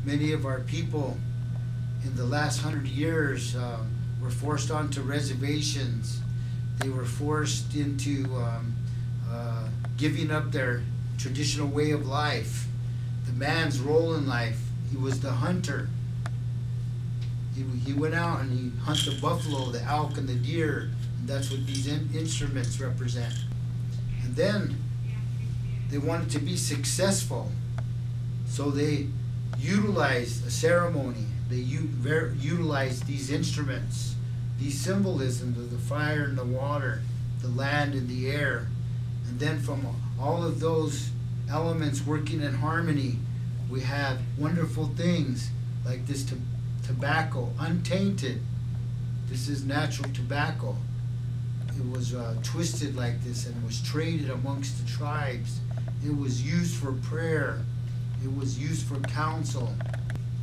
Many of our people in the last 100 years were forced onto reservations. They were forced into giving up their traditional way of life. The man's role in life, he was the hunter. He went out and he hunted the buffalo, the elk, and the deer. And that's what these instruments represent. And then they wanted to be successful, so they utilized a ceremony. They utilized these instruments, these symbolisms of the fire and the water, the land and the air. And then from all of those elements working in harmony, we have wonderful things like this tobacco, untainted. This is natural tobacco. It was twisted like this and was traded amongst the tribes. It was used for prayer. It was used for counsel.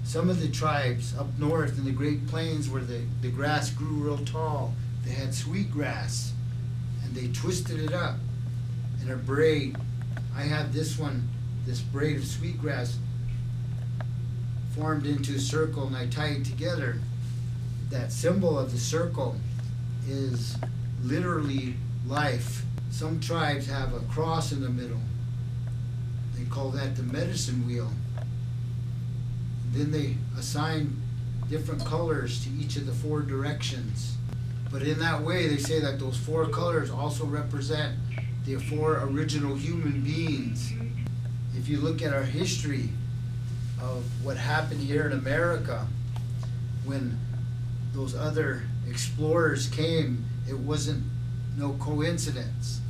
Some of the tribes up north in the Great Plains where the grass grew real tall, they had sweet grass and they twisted it up in a braid. I have this one, this braid of sweet grass formed into a circle, and I tie it together. That symbol of the circle is literally life. Some tribes have a cross in the middle. They call that the medicine wheel. Then they assign different colors to each of the 4 directions. But in that way, they say that those 4 colors also represent the 4 original human beings. If you look at our history of what happened here in America, when those other explorers came, it wasn't no coincidence.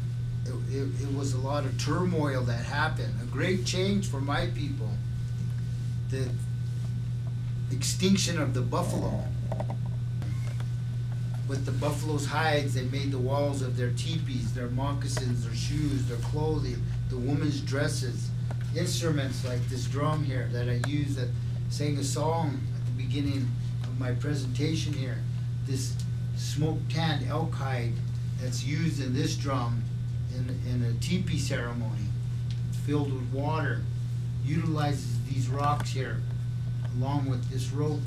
It was a lot of turmoil that happened, a great change for my people. The extinction of the buffalo. With the buffalo's hides, they made the walls of their teepees, their moccasins, their shoes, their clothing, the women's dresses. Instruments like this drum here that I used, that sang a song at the beginning of my presentation here. This smoke-tanned elk hide that's used in this drum in a teepee ceremony, filled with water, utilizes these rocks here along with this rope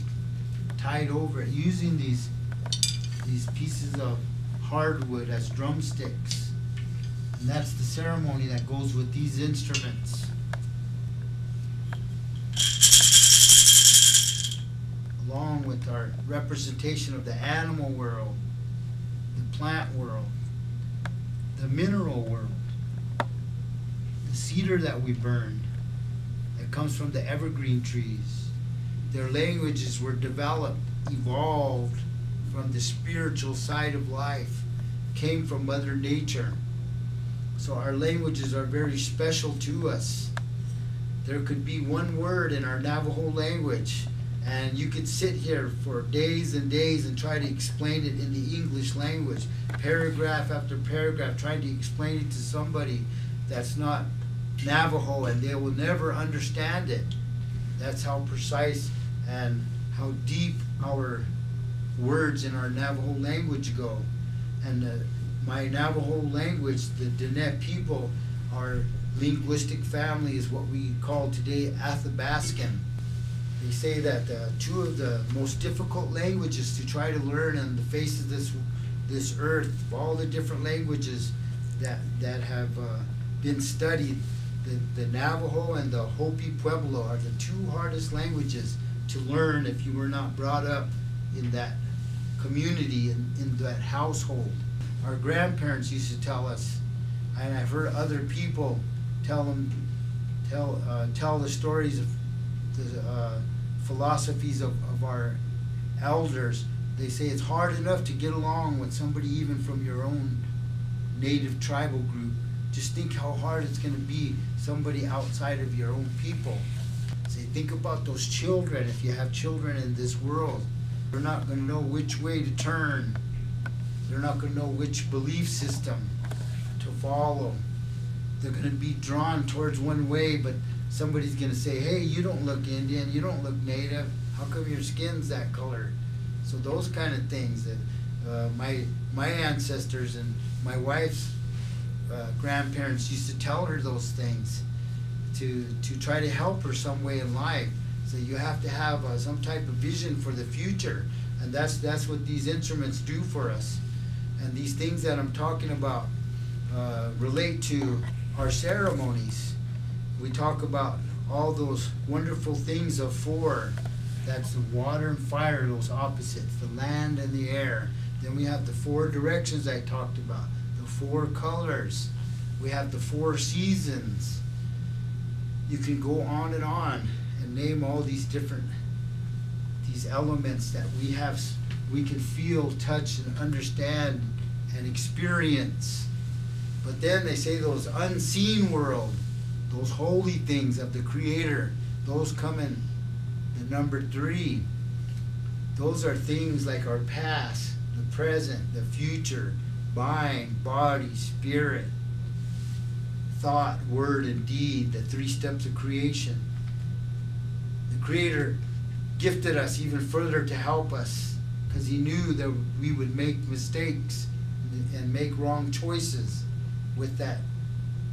tied over it, using these pieces of hardwood as drumsticks. And that's the ceremony that goes with these instruments. Along with our representation of the animal world, the plant world, the mineral world, the cedar that we burn that comes from the evergreen trees. Their languages were developed, evolved from the spiritual side of life, came from Mother Nature. So our languages are very special to us. There could be one word in our Navajo language, and you could sit here for days and days and try to explain it in the English language, paragraph after paragraph, trying to explain it to somebody that's not Navajo, and they will never understand it. That's how precise and how deep our words in our Navajo language go. And my Navajo language, the Diné people, our linguistic family is what we call today Athabascan. They say that 2 of the most difficult languages to try to learn on the face of this earth, of all the different languages that have been studied, the Navajo and the Hopi Pueblo are the 2 hardest languages to learn if you were not brought up in that community, in that household. Our grandparents used to tell us, and I've heard other people tell the stories of the philosophies of our elders. They say it's hard enough to get along with somebody even from your own native tribal group. Just think how hard it's going to be somebody outside of your own people. Say, think about those children. If you have children in this world, they're not going to know which way to turn. They're not going to know which belief system to follow. They're going to be drawn towards one way, but somebody's going to say, hey, you don't look Indian, you don't look Native, how come your skin's that color? So those kind of things that my ancestors and my wife's grandparents used to tell her those things to try to help her some way in life. So you have to have some type of vision for the future, and that's what these instruments do for us. And these things that I'm talking about relate to our ceremonies. We talk about all those wonderful things of four. That's the water and fire, those opposites, the land and the air. Then we have the four directions I talked about, the four colors. We have the four seasons. You can go on and name all these different, these elements that we can feel, touch, and understand and experience. But then they say those unseen world, those holy things of the Creator, those come in the number 3. Those are things like our past, the present, the future, mind, body, spirit, thought, word, and deed, the 3 steps of creation. The Creator gifted us even further to help us because He knew that we would make mistakes and make wrong choices with that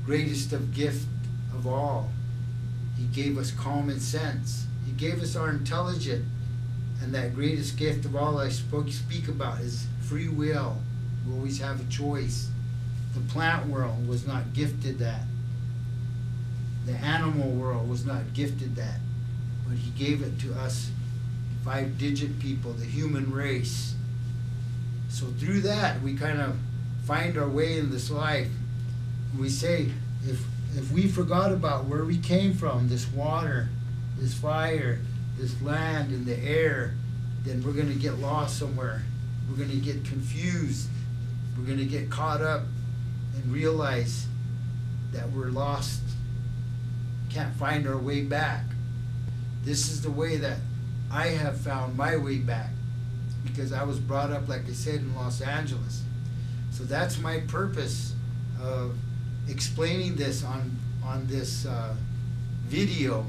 greatest of gift of all. He gave us common sense. He gave us our intelligence, and that greatest gift of all I speak about is free will. We always have a choice. The plant world was not gifted that. The animal world was not gifted that. But He gave it to us 5-digit people, the human race. So through that, we kind of find our way in this life. We say, if we forgot about where we came from, this water, this fire, this land, and the air, then we're going to get lost somewhere. We're going to get confused. We're going to get caught up and realize that we're lost, can't find our way back. This is the way that I have found my way back, because I was brought up, like I said, in Los Angeles. So that's my purpose of explaining this on this video.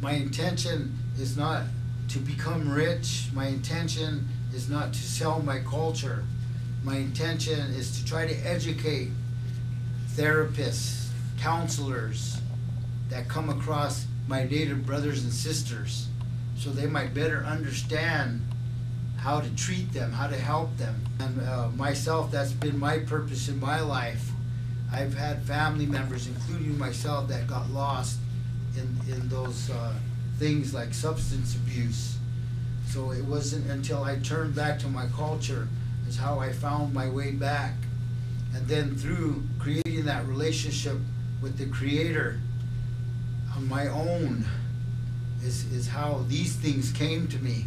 My intention is not to become rich. My intention is not to sell my culture. My intention is to try to educate therapists, counselors that come across my Native brothers and sisters, so they might better understand how to treat them, how to help them. And myself, that's been my purpose in my life. I've had family members, including myself, that got lost in those things like substance abuse. So it wasn't until I turned back to my culture is how I found my way back. And then through creating that relationship with the Creator on my own is how these things came to me.